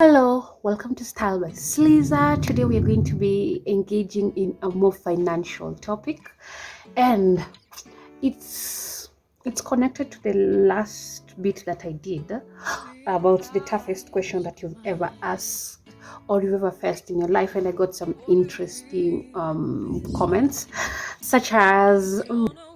Hello, welcome to Style by Sliza. Today we are going to be engaging in a more financial topic, and it's it's connected to the last bit that I did about the toughest question that you've ever asked or you've ever faced in your life, and I got some interesting comments, such as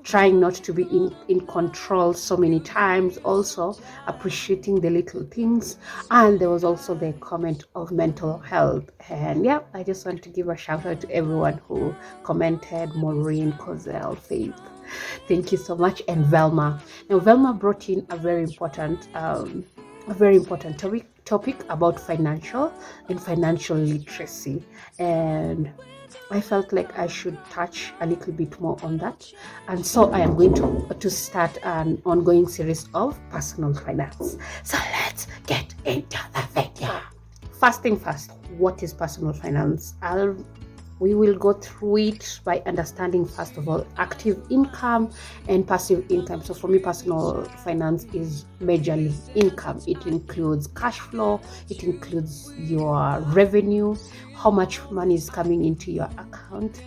trying not to be in control so many times, also appreciating the little things. And there was also the comment of mental health. And yeah, I just want to give a shout out to everyone who commented: Maureen, Cozell, Faith. Thank you so much. And Velma. Now, Velma brought in a very important topic about financial and financial literacy. And I felt like I should touch a little bit more on that. And so I am going to start an ongoing series of personal finance. So let's get into the video. First thing first, what is personal finance? We will go through it by understanding, first of all, active income and passive income. So for me, personal finance is majorly income. It includes cash flow, it includes your revenue, how much money is coming into your account.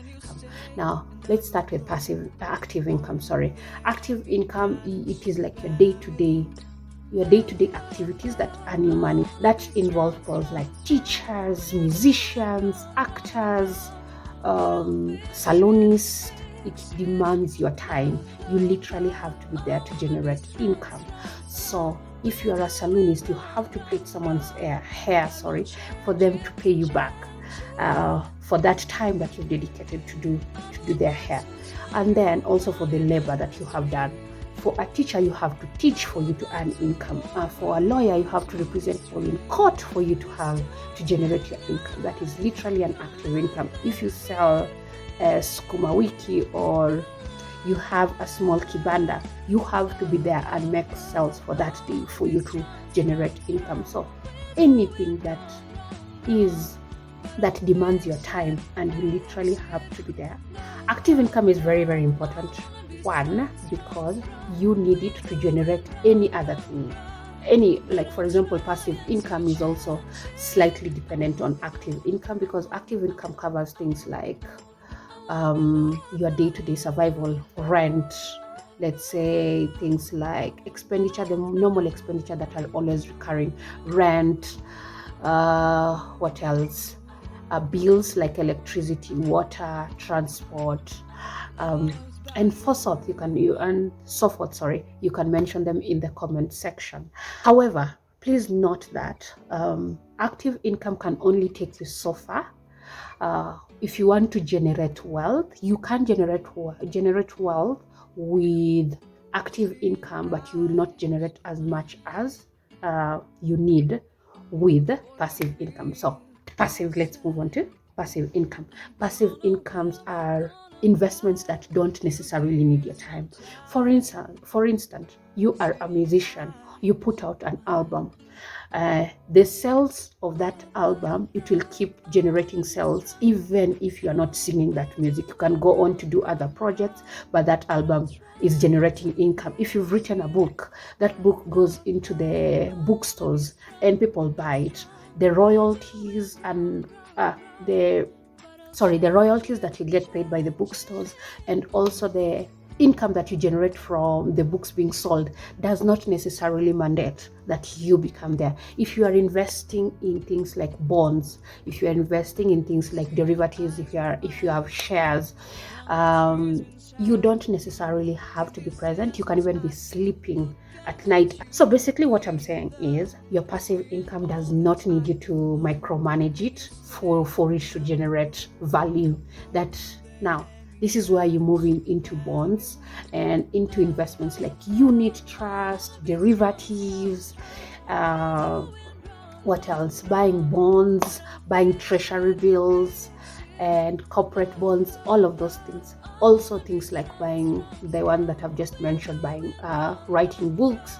Now, let's start with active income. Active income, it is like your day-to-day activities that earn you money. That involves roles like teachers, musicians, actors, salonists. It demands your time. You literally have to be there to generate income. So if you are a salonist, you have to plait someone's hair, for them to pay you back for that time that you've dedicated to do their hair. And then also for the labor that you have done. For a teacher, you have to teach for you to earn income. For a lawyer, you have to represent for you in court for you to generate your income. That is literally an active income. If you sell sukuma wiki or you have a small kibanda, you have to be there and make sales for that day for you to generate income. So anything that demands your time and you literally have to be there. Active income is very, very important. One, because you need it to generate any other thing. Like for example, passive income is also slightly dependent on active income, because active income covers things like your day-to-day survival, rent, let's say things like expenditure, the normal expenditure that are always recurring, rent, what else? Bills like electricity, water, transport, and so forth. You can mention them in the comment section. However, please note that active income can only take you so far. If you want to generate wealth, you can generate wealth with active income, but you will not generate as much as you need with passive income. So let's move on to passive income. Passive incomes are investments that don't necessarily need your time. For instance, you are a musician, you put out an album. The sales of that album, it will keep generating sales even if you are not singing that music. You can go on to do other projects, but that album is generating income. If you've written a book, that book goes into the bookstores and people buy it. The royalties and the royalties that you get paid by the bookstores, and also the income that you generate from the books being sold, does not necessarily mandate that you become there. If you are investing in things like bonds, if you are investing in things like derivatives, if you have shares, you don't necessarily have to be present. You can even be sleeping at night. So basically what I'm saying is your passive income does not need you to micromanage it for it to generate value. Now this is where you move into bonds and into investments like unit trust, derivatives, what else? Buying bonds, buying treasury bills and corporate bonds, all of those things. Also things like buying, the one that I've just mentioned, buying, writing books,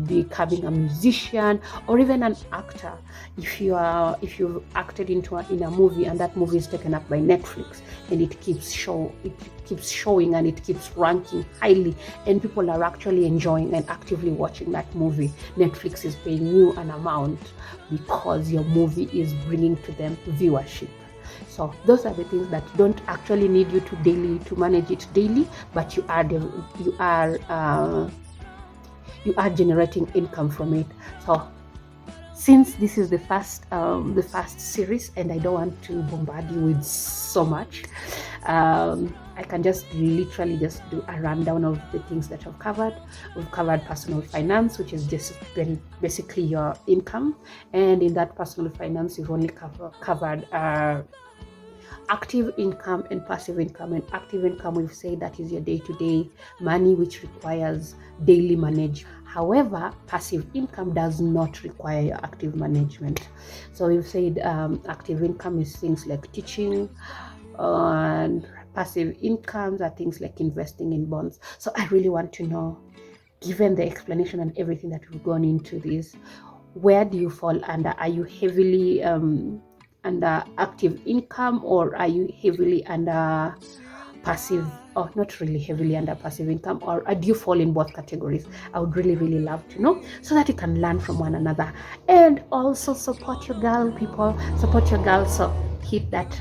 becoming a musician, or even an actor. If you've acted in a movie and that movie is taken up by Netflix, and it keeps showing and it keeps ranking highly, and people are actually enjoying and actively watching that movie, Netflix is paying you an amount because your movie is bringing to them viewership. So those are the things that don't actually need you to manage it daily, but you are generating income from it. So since this is the first series, and I don't want to bombard you with so much, I can just literally just do a rundown of the things that I've covered. We've covered personal finance, which is just basically your income, and in that personal finance, we've only covered active income and passive income. And active income, we've said that is your day-to-day money, which requires daily management. However, passive income does not require your active management. So we've said active income is things like teaching, and passive incomes are things like investing in bonds. So I really want to know, given the explanation and everything that we've gone into this, where do you fall under? Are you heavily under active income, or are you heavily under passive, or not really heavily under passive income, or do you fall in both categories? I would really love to know, so that you can learn from one another and also support your girl, people. Support your girl. So hit that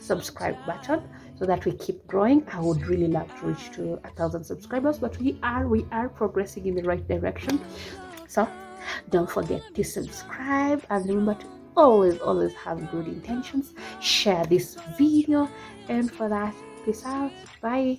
subscribe button so that we keep growing. I would really love to reach to 1,000 subscribers, but we are progressing in the right direction. So don't forget to subscribe, and remember to always have good intentions. Share this video, and for that, peace out. Bye.